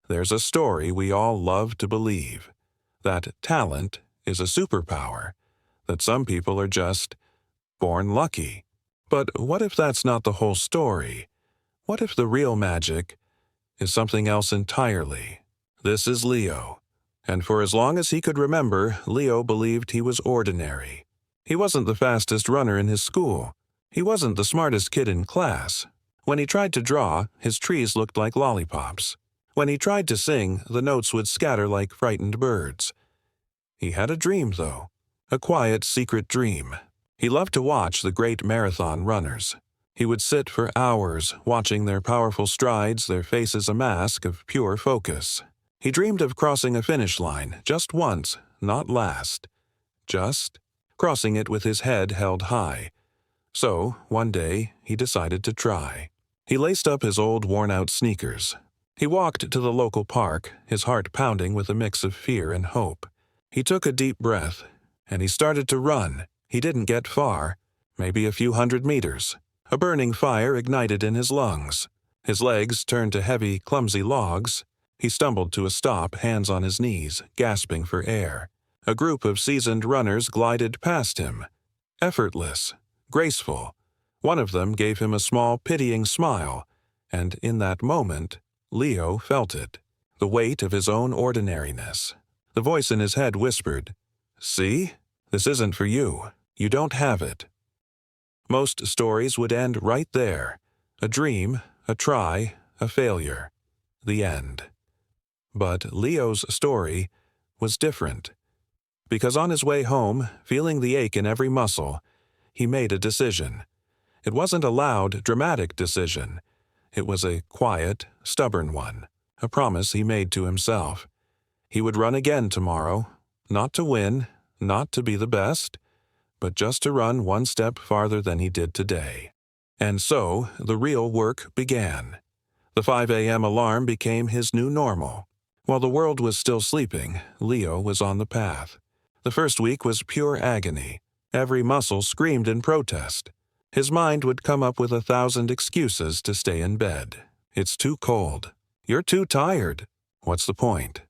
There's a story we all love to believe, that talent is a superpower, that some people are just born lucky. But what if that's not the whole story? What if the real magic is something else entirely? This is Leo, and for as long as he could remember, Leo believed he was ordinary. He wasn't the fastest runner in his school. He wasn't the smartest kid in class. When he tried to draw, his trees looked like lollipops. When he tried to sing, the notes would scatter like frightened birds. He had a dream, though, a quiet, secret dream. He loved to watch the great marathon runners. He would sit for hours, watching their powerful strides, their faces a mask of pure focus. He dreamed of crossing a finish line, just once, not last. Just crossing it with his head held high. So, one day, he decided to try. He laced up his old worn-out sneakers. He walked to the local park, his heart pounding with a mix of fear and hope. He took a deep breath, and he started to run. He didn't get far, maybe a few hundred meters. A burning fire ignited in his lungs. His legs turned to heavy, clumsy logs. He stumbled to a stop, hands on his knees, gasping for air. A group of seasoned runners glided past him. Effortless, graceful. One of them gave him a small, pitying smile, and in that moment, Leo felt it, the weight of his own ordinariness. The voice in his head whispered, "See? This isn't for you. You don't have it." Most stories would end right there. A dream, a try, a failure. The end. But Leo's story was different. Because on his way home, feeling the ache in every muscle, he made a decision. It wasn't a loud, dramatic decision. It was a quiet, stubborn one, a promise he made to himself. He would run again tomorrow, not to win, not to be the best, but just to run one step farther than he did today. And so, the real work began. The 5 a.m. alarm became his new normal. While the world was still sleeping, Leo was on the path. The first week was pure agony. Every muscle screamed in protest. His mind would come up with 1,000 excuses to stay in bed. It's too cold. You're too tired. What's the point?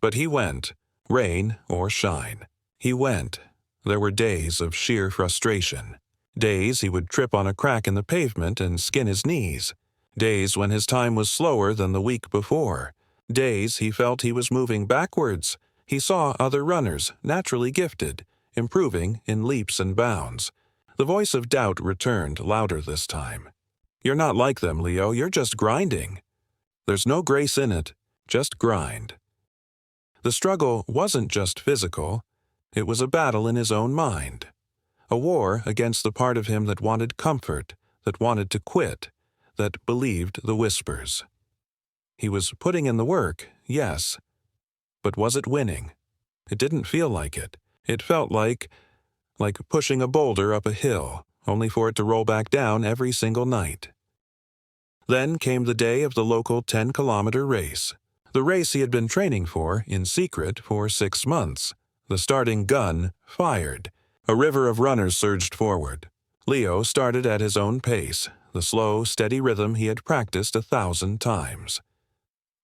But he went, rain or shine. He went. There were days of sheer frustration. Days he would trip on a crack in the pavement and skin his knees. Days when his time was slower than the week before. Days he felt he was moving backwards. He saw other runners, naturally gifted, improving in leaps and bounds. The voice of doubt returned, louder this time. "You're not like them, Leo. You're just grinding. There's no grace in it. Just grind." The struggle wasn't just physical. It was a battle in his own mind. A war against the part of him that wanted comfort, that wanted to quit, that believed the whispers. He was putting in the work, yes. But was it winning? It didn't feel like it. It felt like pushing a boulder up a hill, only for it to roll back down every single night. Then came the day of the local 10-kilometer race. The race he had been training for, in secret, for 6 months. The starting gun fired. A river of runners surged forward. Leo started at his own pace, the slow, steady rhythm he had practiced 1,000 times.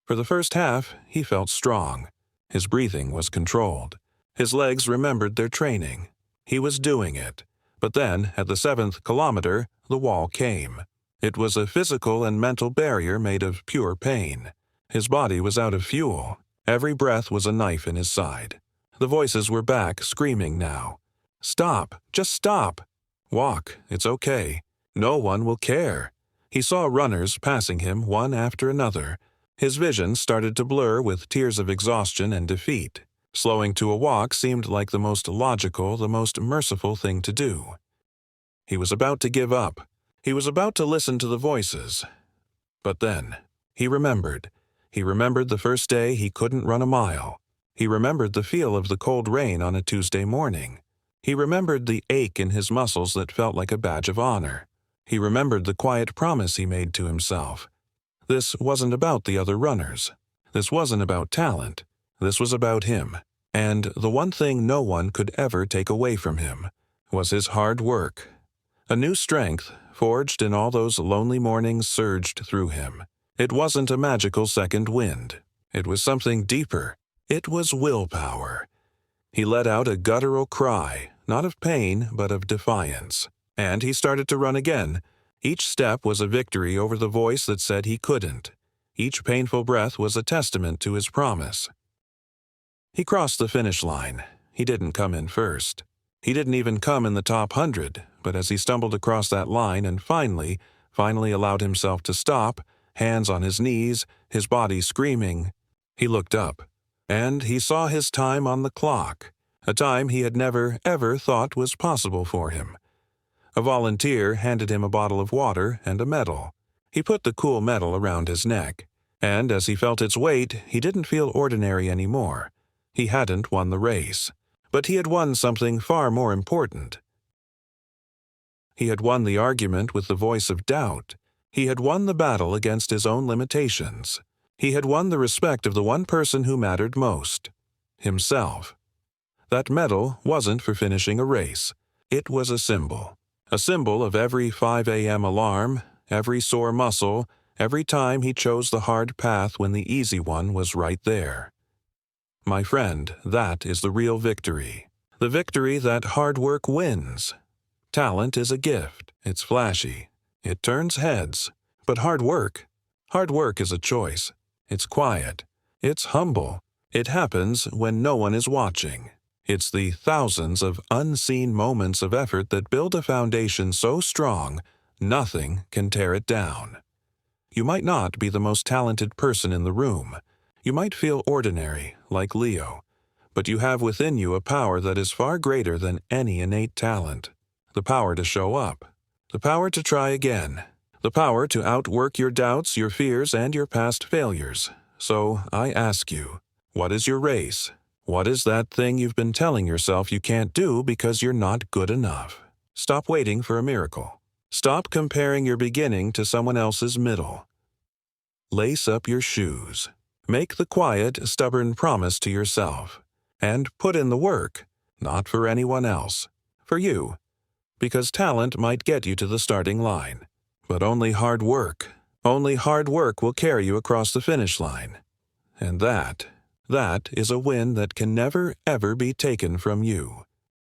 For the first half, he felt strong. His breathing was controlled. His legs remembered their training. He was doing it. But then, at the 7th kilometer, the wall came. It was a physical and mental barrier made of pure pain. His body was out of fuel. Every breath was a knife in his side. The voices were back, screaming now. "Stop! Just stop! Walk, it's okay. No one will care." He saw runners passing him one after another. His vision started to blur with tears of exhaustion and defeat. Slowing to a walk seemed like the most logical, the most merciful thing to do. He was about to give up. He was about to listen to the voices. But then, he remembered. He remembered the first day he couldn't run a mile. He remembered the feel of the cold rain on a Tuesday morning. He remembered the ache in his muscles that felt like a badge of honor. He remembered the quiet promise he made to himself. This wasn't about the other runners. This wasn't about talent. This was about him. And the one thing no one could ever take away from him was his hard work. A new strength, forged in all those lonely mornings, surged through him. It wasn't a magical second wind. It was something deeper. It was willpower. He let out a guttural cry, not of pain, but of defiance. And he started to run again. Each step was a victory over the voice that said he couldn't. Each painful breath was a testament to his promise. He crossed the finish line. He didn't come in first. He didn't even come in the top 100, but as he stumbled across that line and finally allowed himself to stop, hands on his knees, his body screaming, he looked up, and he saw his time on the clock, a time he had never, ever thought was possible for him. A volunteer handed him a bottle of water and a medal. He put the cool medal around his neck, and as he felt its weight, he didn't feel ordinary anymore. He hadn't won the race, but he had won something far more important. He had won the argument with the voice of doubt. He had won the battle against his own limitations. He had won the respect of the one person who mattered most, himself. That medal wasn't for finishing a race. It was a symbol of every 5 a.m. alarm, every sore muscle, every time he chose the hard path when the easy one was right there. My friend, that is the real victory. The victory that hard work wins. Talent is a gift. It's flashy. It turns heads. But hard work is a choice. It's quiet. It's humble. It happens when no one is watching. It's the thousands of unseen moments of effort that build a foundation so strong, nothing can tear it down. You might not be the most talented person in the room. You might feel ordinary, like Leo, but you have within you a power that is far greater than any innate talent. The power to show up. The power to try again. The power to outwork your doubts, your fears, and your past failures. So I ask you, what is your race? What is that thing you've been telling yourself you can't do because you're not good enough? Stop waiting for a miracle. Stop comparing your beginning to someone else's middle. Lace up your shoes. Make the quiet, stubborn promise to yourself. And put in the work, not for anyone else, for you. Because talent might get you to the starting line. But only hard work will carry you across the finish line. And that is a win that can never, ever be taken from you.